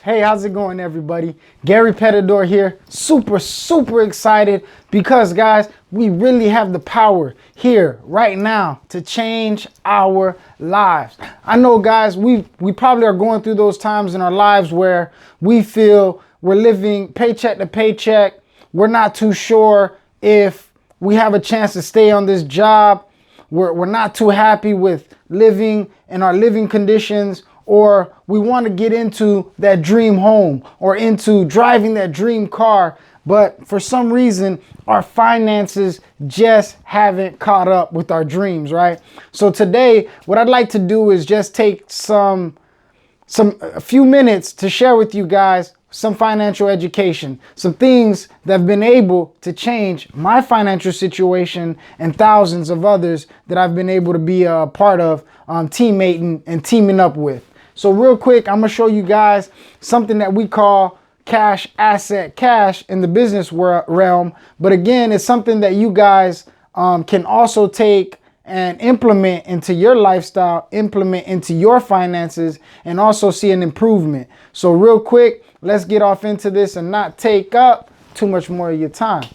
Hey, how's it going, everybody? Gary Petit-Dor here. Super excited because, guys, we really have the power here right now to change our lives. I know, guys, we probably are going through those times in our lives where we feel we're living paycheck to paycheck. We're not too sure if we have a chance to stay on this job. We're not too happy with living in our living conditions, or we want to get into that dream home or into driving that dream car. But for some reason, our finances just haven't caught up with our dreams, right? So today, what I'd like to do is just take a few minutes to share with you guys some financial education, some things that have been able to change my financial situation and thousands of others that I've been able to be a part of, teammating and teaming up with. So real quick, I'm gonna show you guys something that we call cash asset cash in the business realm. But again, it's something that you guys can also take and implement into your lifestyle, implement into your finances, and also see an improvement. So real quick, let's get off into this and not take up too much more of your time.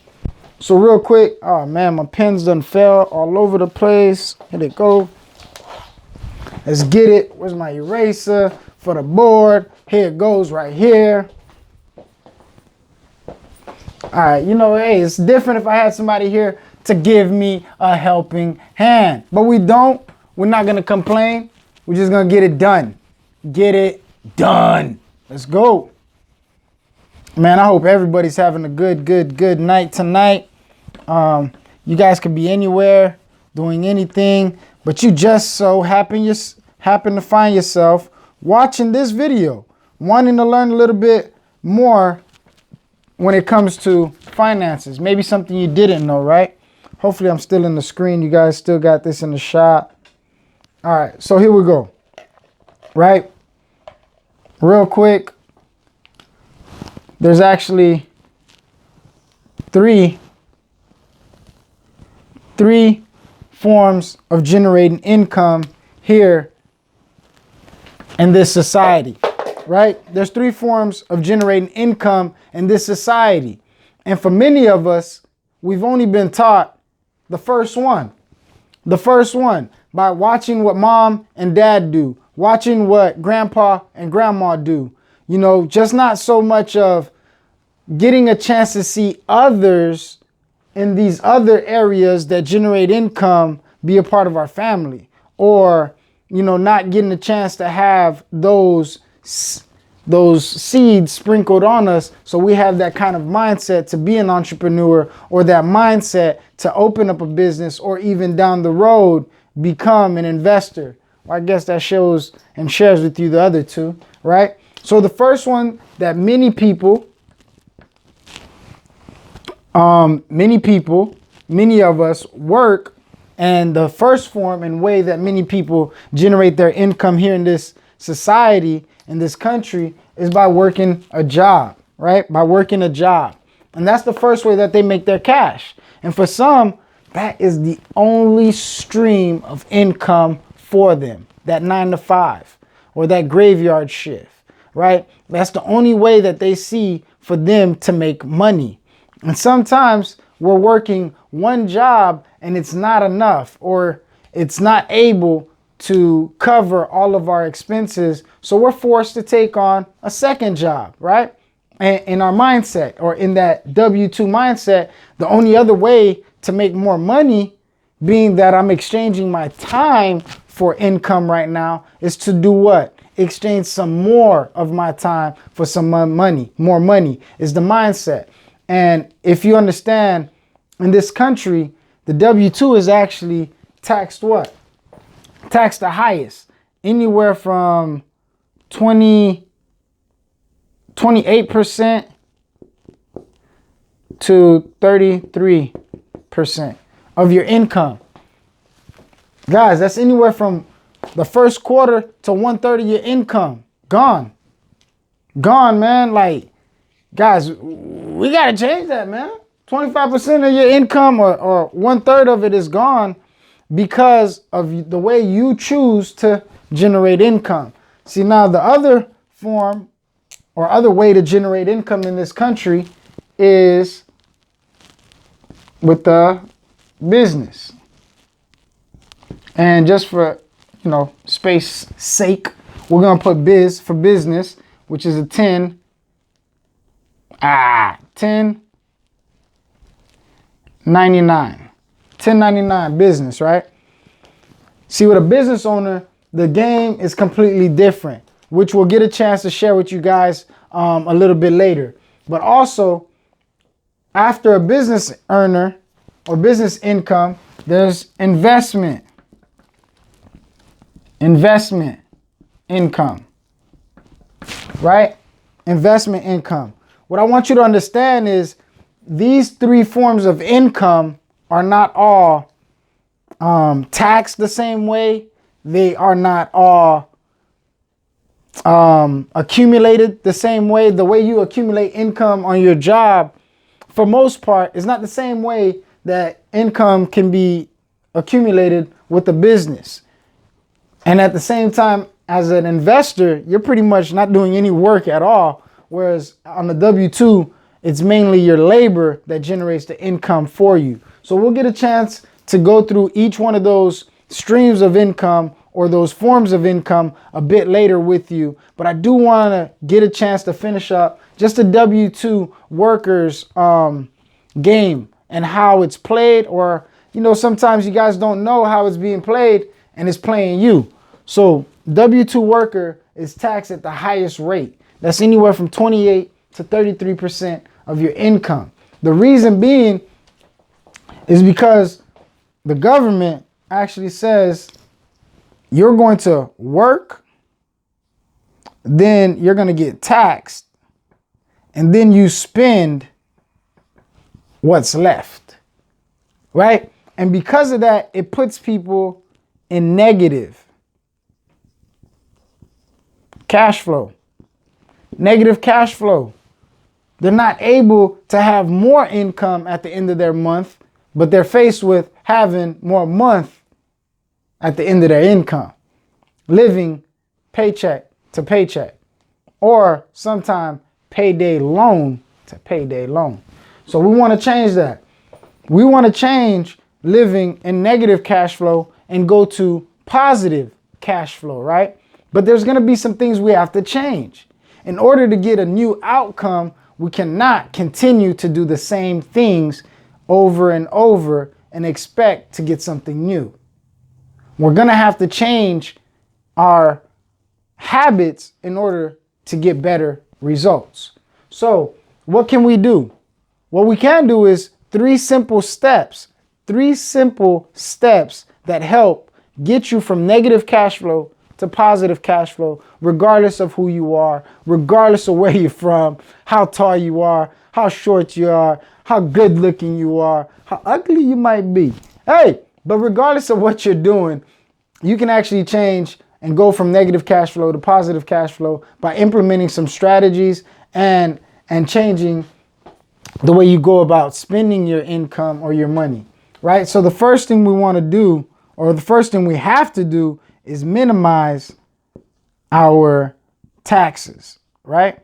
So real quick, oh man, my pens done fell all over the place. Here they go. Let's get it. Where's my eraser for the board? Here it goes right here. All right, you know, hey, it's different if I had somebody here to give me a helping hand. But we don't. We're not going to complain. We're just going to get it done. Get it done. Let's go. Man, I hope everybody's having a good night tonight. You guys could be anywhere, doing anything, but you just so happen to find yourself watching this video, wanting to learn a little bit more when it comes to finances. Maybe something you didn't know, right? Hopefully I'm still in the screen. You guys still got this in the shot. All right, so here we go. Right? Real quick, there's actually three forms of generating income here in this society, right? There's three forms of generating income in this society. And for many of us, we've only been taught the first one by watching what mom and dad do, watching what grandpa and grandma do, you know, just not so much of getting a chance to see others in these other areas that generate income be a part of our family, or, you know, not getting a chance to have those seeds sprinkled on us, so we have that kind of mindset to be an entrepreneur, or that mindset to open up a business, or even down the road become an investor. Well, I guess that shows and shares with you the other two, right? So the first one that many of us work, and the first form and way that many people generate their income here in this society, in this country, is by working a job, right? By working a job. And that's the first way that they make their cash. And for some, that is the only stream of income for them, that 9 to 5 or that graveyard shift, right? That's the only way that they see for them to make money. And sometimes we're working one job and it's not enough, or it's not able to cover all of our expenses. So we're forced to take on a second job, right? And in our mindset, or in that W-2 mindset, the only other way to make more money, being that I'm exchanging my time for income right now, is to do what? Exchange some more of my time for some money. More money is the mindset. And if you understand, in this country, the W-2 is actually taxed what? Taxed the highest, anywhere from 28% to 33% of your income. Guys, that's anywhere from the first quarter to 1/3 of your income. Gone, man. Like, guys, we got to change that, man. 25% of your income, or 1/3 of it, is gone because of the way you choose to generate income. See, now the other form or other way to generate income in this country is with the business. And just for, space sake, we're going to put biz for business, which is a 1099 business, right? See, with a business owner, the game is completely different, which we'll get a chance to share with you guys a little bit later. But also, after a business earner or business income, there's investment income, right? Investment income. What I want you to understand is these three forms of income are not all taxed the same way. They are not all accumulated the same way. The way you accumulate income on your job, for most part, is not the same way that income can be accumulated with a business. And at the same time, as an investor, you're pretty much not doing any work at all. Whereas on the W-2, it's mainly your labor that generates the income for you. So we'll get a chance to go through each one of those streams of income or those forms of income a bit later with you. But I do want to get a chance to finish up just the W-2 workers game and how it's played, or, sometimes you guys don't know how it's being played and it's playing you. So W-2 worker is taxed at the highest rate. That's anywhere from 28 to 33% of your income. The reason being is because the government actually says you're going to work, then you're going to get taxed, and then you spend what's left, right? And because of that, it puts people in negative cash flow. Negative cash flow. They're not able to have more income at the end of their month, but they're faced with having more month at the end of their income, living paycheck to paycheck, or sometime payday loan to payday loan. So we want to change that. We want to change living in negative cash flow and go to positive cash flow, right? But there's going to be some things we have to change. In order to get a new outcome, we cannot continue to do the same things over and over and expect to get something new. We're going to have to change our habits in order to get better results. So what can we do? What we can do is three simple steps that help get you from negative cash flow to positive cash flow, regardless of who you are, regardless of where you're from, how tall you are, how short you are, how good looking you are, how ugly you might be. Hey, but regardless of what you're doing, you can actually change and go from negative cash flow to positive cash flow by implementing some strategies and changing the way you go about spending your income or your money, right? So the first thing we want to do, or the first thing we have to do, is minimize our taxes, right?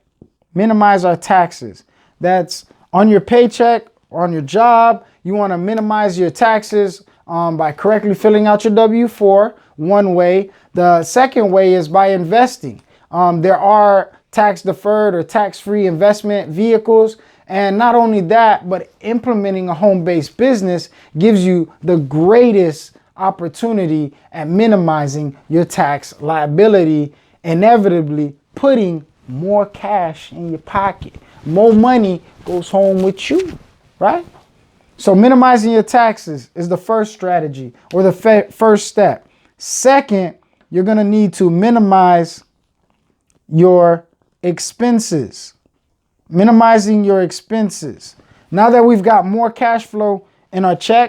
Minimize our taxes. That's on your paycheck or on your job. You want to minimize your taxes by correctly filling out your W-4, one way. The second way is by investing. There are tax deferred or tax-free investment vehicles. And not only that, but implementing a home-based business gives you the greatest opportunity at minimizing your tax liability, inevitably putting more cash in your pocket. More money goes home with you, right? So minimizing your taxes is the first strategy, or the first step. Second, you're going to need to minimize your expenses. Minimizing your expenses. Now that we've got more cash flow in our check,